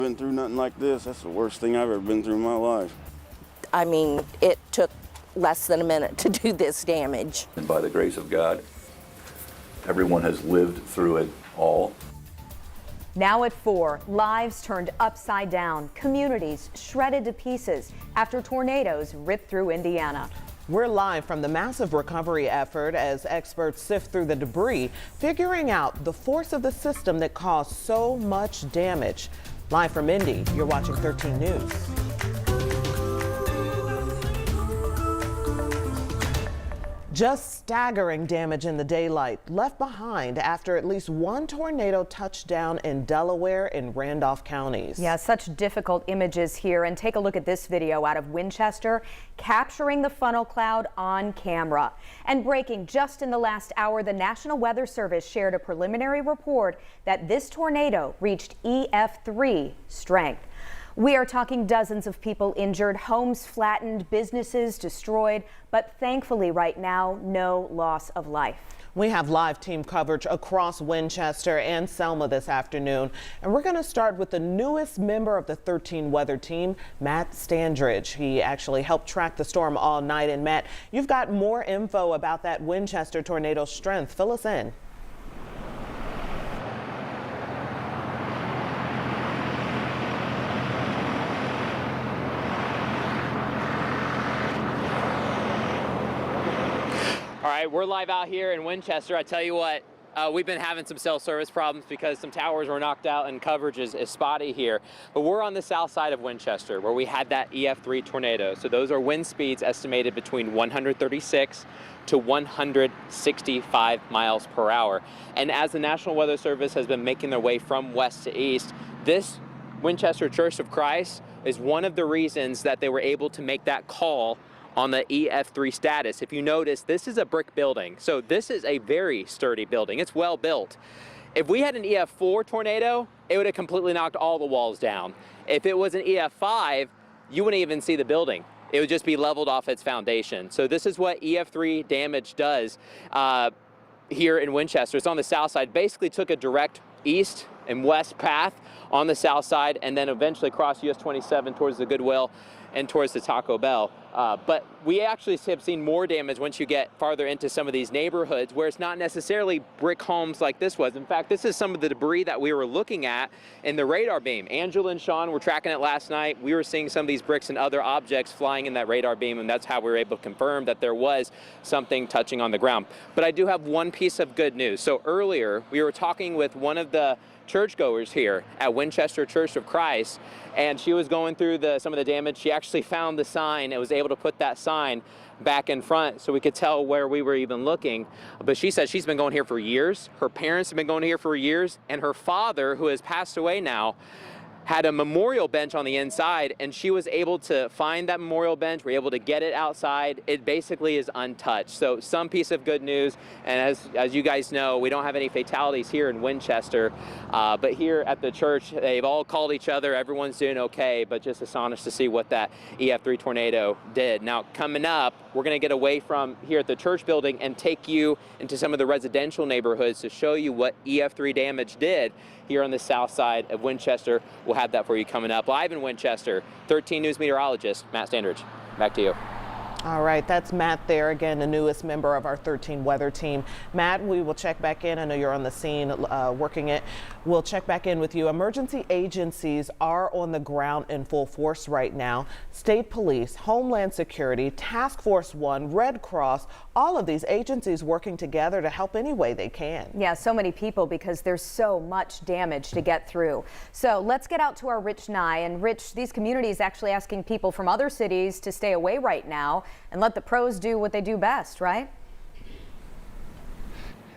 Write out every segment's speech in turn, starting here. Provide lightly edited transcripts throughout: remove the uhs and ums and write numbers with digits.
Been through nothing like this. That's the worst thing I've ever been through in my life. I mean, it took less than a minute to do this damage. And by the grace of God, everyone has lived through it all. Now at 4, lives turned upside down, communities shredded to pieces after tornadoes ripped through Indiana. We're live from the massive recovery effort as experts sift through the debris, figuring out the force of the system that caused so much damage. Live from Indy, you're watching 13 News. Just staggering damage in the daylight left behind after at least one tornado touched down in Delaware and Randolph counties. Yeah, such difficult images here. And take a look at this video out of Winchester, capturing the funnel cloud on camera. And breaking just in the last hour, the National Weather Service shared a preliminary report that this tornado reached EF3 strength. We are talking dozens of people injured, homes flattened, businesses destroyed, but thankfully right now, no loss of life. We have live team coverage across Winchester and Selma this afternoon, and we're going to start with the newest member of the 13 weather team, Matt Standridge. He actually helped track the storm all night. And Matt, you've got more info about that Winchester tornado strength. Fill us in. All right, we're live out here in Winchester. I tell you what, we've been having some cell service problems because some towers were knocked out and coverage is spotty here. But we're on the south side of Winchester where we had that EF3 tornado. So those are wind speeds estimated between 136 to 165 miles per hour. And as the National Weather Service has been making their way from west to east, this Winchester Church of Christ is one of the reasons that they were able to make that call on the EF3 status. If you notice, this is a brick building. So this is a very sturdy building. It's well built. If we had an EF4 tornado, it would have completely knocked all the walls down. If it was an EF5, you wouldn't even see the building. It would just be leveled off its foundation. So this is what EF3 damage does here in Winchester. It's on the south side. Basically took a direct east and west path on the south side and then eventually crossed US 27 towards the Goodwill and towards the Taco Bell. But we actually have seen more damage once you get farther into some of these neighborhoods where it's not necessarily brick homes like this was. In fact, this is some of the debris that we were looking at in the radar beam. Angela and Sean were tracking it last night. We were seeing some of these bricks and other objects flying in that radar beam, and that's how we were able to confirm that there was something touching on the ground. But I do have one piece of good news. So earlier, we were talking with one of the churchgoers here at Winchester Church of Christ, and she was going through some of the damage. She actually found the sign and was able to put that sign back in front so we could tell where we were even looking. But she said she's been going here for years. Her parents have been going here for years, and her father, who has passed away now, had a memorial bench on the inside, and she was able to find that memorial bench. We're able to get it outside. It basically is untouched. So some piece of good news. And as you guys know, we don't have any fatalities here in Winchester, but here at the church, they've all called each other. Everyone's doing okay, but just astonished to see what that EF3 tornado did. Now, coming up, we're going to get away from here at the church building and take you into some of the residential neighborhoods to show you what EF3 damage did here on the south side of Winchester. We'll have that for you coming up. Live in Winchester, 13 News meteorologist Matt Standridge. Back to you. All right, that's Matt there again, the newest member of our 13 weather team. Matt, we will check back in. I know you're on the scene working it. We'll check back in with you. Emergency agencies are on the ground in full force right now. State Police, Homeland Security, Task Force One, Red Cross, all of these agencies working together to help any way they can. Yeah, so many people because there's so much damage to get through. So let's get out to our Rich Nye. And Rich, these communities actually asking people from other cities to stay away right now and let the pros do what they do best, right?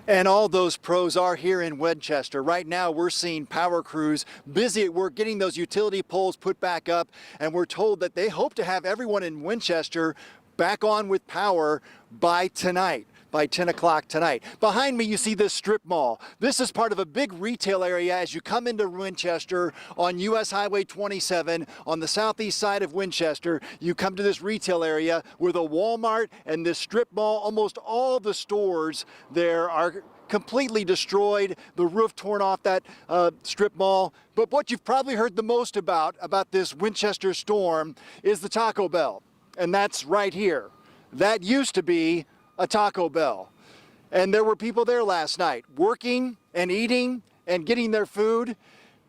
And all those pros are here in Winchester. Right now, we're seeing power crews busy at work getting those utility poles put back up. And we're told that they hope to have everyone in Winchester back on with power by tonight. By 10 o'clock tonight. Behind me, you see this strip mall. This is part of a big retail area as you come into Winchester on US Highway 27 on the southeast side of Winchester. You come to this retail area where the Walmart and this strip mall, almost all the stores there are completely destroyed, the roof torn off that strip mall. But what you've probably heard the most about this Winchester storm is the Taco Bell. And that's right here. That used to be a Taco Bell. And there were people there last night working and eating and getting their food.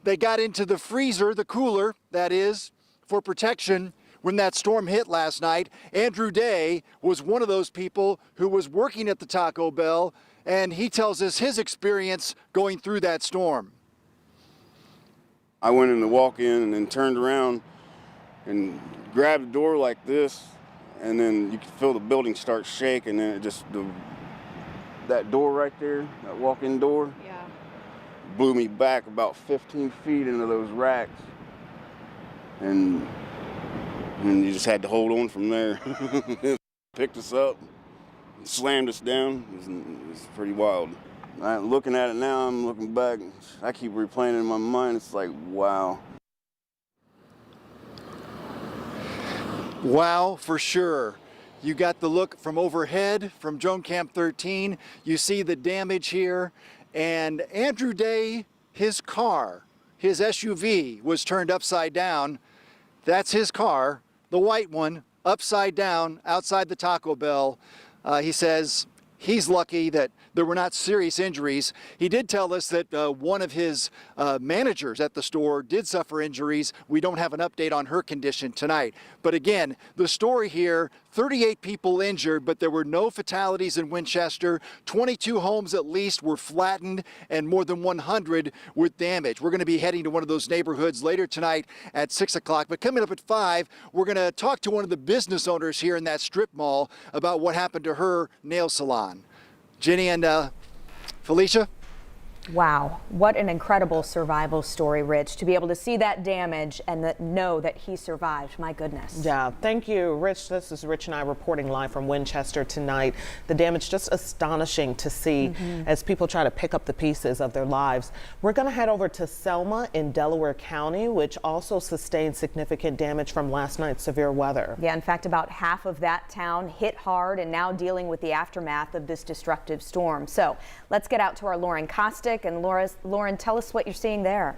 They got into the freezer, the cooler, that is, for protection when that storm hit last night. Andrew Day was one of those people who was working at the Taco Bell, and he tells us his experience going through that storm. I went in to walk in and then turned around and grabbed the door like this, and then you could feel the building start shaking, and it just, that door right there, that walk-in door, blew me back about 15 feet into those racks. And you just had to hold on from there. Picked us up, slammed us down. It was pretty wild. Looking at it now, I'm looking back, I keep replaying it in my mind. It's like, wow. Wow, for sure. You got the look from overhead from Drone Cam 13. You see the damage here. And Andrew Day, his car, his SUV was turned upside down. That's his car, the white one, upside down outside the Taco Bell. He says he's lucky that there were not serious injuries. He did tell us that one of his managers at the store did suffer injuries. We don't have an update on her condition tonight. But again, the story here, 38 people injured, but there were no fatalities in Winchester. 22 homes at least were flattened and more than 100 with damage. We're going to be heading to one of those neighborhoods later tonight at 6 o'clock. But coming up at 5, we're going to talk to one of the business owners here in that strip mall about what happened to her nail salon. Jenny and Felicia? Wow, what an incredible survival story, Rich, to be able to see that damage and know that he survived. My goodness. Yeah, thank you, Rich. This is Rich and I reporting live from Winchester tonight. The damage just astonishing to see as people try to pick up the pieces of their lives. We're going to head over to Selma in Delaware County, which also sustained significant damage from last night's severe weather. Yeah, in fact, about half of that town hit hard and now dealing with the aftermath of this destructive storm. So let's get out to our Lauren Kostick. And Lauren, tell us what you're seeing there.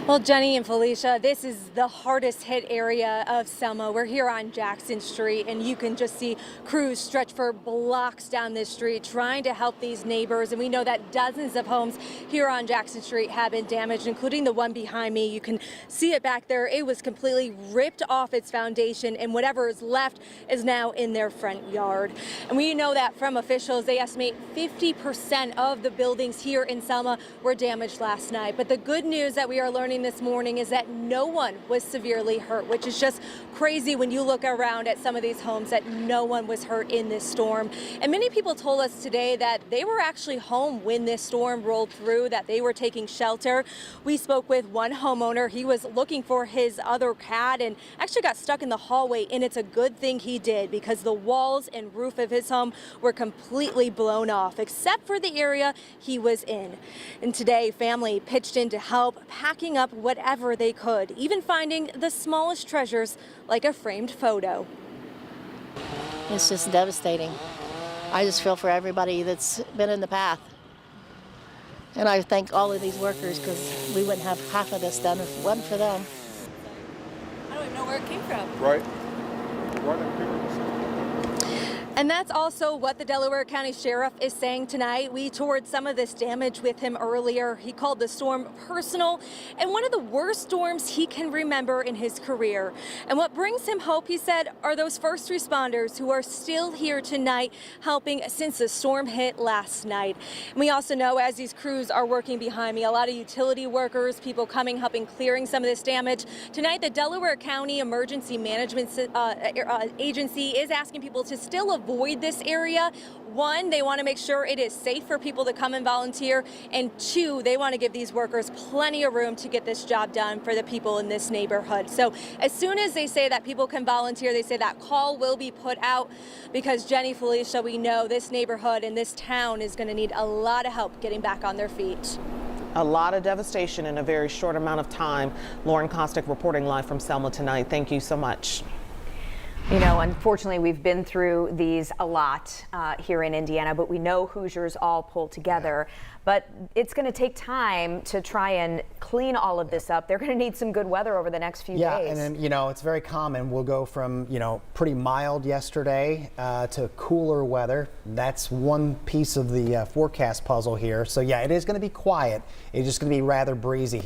Well, Jenny and Felicia, this is the hardest hit area of Selma. We're here on Jackson Street, and you can just see crews stretch for blocks down this street trying to help these neighbors. And we know that dozens of homes here on Jackson Street have been damaged, including the one behind me. You can see it back there. It was completely ripped off its foundation, and whatever is left is now in their front yard. And we know that from officials, they estimate 50% of the buildings here in Selma were damaged last night. But the good news that we are learning this morning is that no one was severely hurt, which is just crazy when you look around at some of these homes, that no one was hurt in this storm. And many people told us today that they were actually home when this storm rolled through, that they were taking shelter. We spoke with one homeowner. He was looking for his other cat and actually got stuck in the hallway, and it's a good thing he did because the walls and roof of his home were completely blown off, except for the area he was in. And today, family pitched in to help, packing up whatever they could, even finding the smallest treasures like a framed photo. It's just devastating. I just feel for everybody that's been in the path. And I thank all of these workers because we wouldn't have half of this done if it wasn't for them. I don't even know where it came from. Right. And that's also what the Delaware County Sheriff is saying tonight. We toured some of this damage with him earlier. He called the storm personal and one of the worst storms he can remember in his career. And what brings him hope, he said, are those first responders who are still here tonight helping since the storm hit last night. And we also know, as these crews are working behind me, a lot of utility workers, people coming, helping clearing some of this damage. Tonight, the Delaware County Emergency Management Agency is asking people to still avoid this area. One, they want to make sure it is safe for people to come and volunteer. And two, they want to give these workers plenty of room to get this job done for the people in this neighborhood. So as soon as they say that people can volunteer, they say that call will be put out because Jenny, Felicia, we know this neighborhood and this town is going to need a lot of help getting back on their feet. A lot of devastation in a very short amount of time. Lauren Kostick reporting live from Selma tonight. Thank you so much. You know, unfortunately, we've been through these a lot here in Indiana, but we know Hoosiers all pull together. But it's going to take time to try and clean all of this up. They're going to need some good weather over the next few days. Yeah, and then, you know, it's very common. We'll go from, you know, pretty mild yesterday to cooler weather. That's one piece of the forecast puzzle here. So, yeah, it is going to be quiet. It's just going to be rather breezy.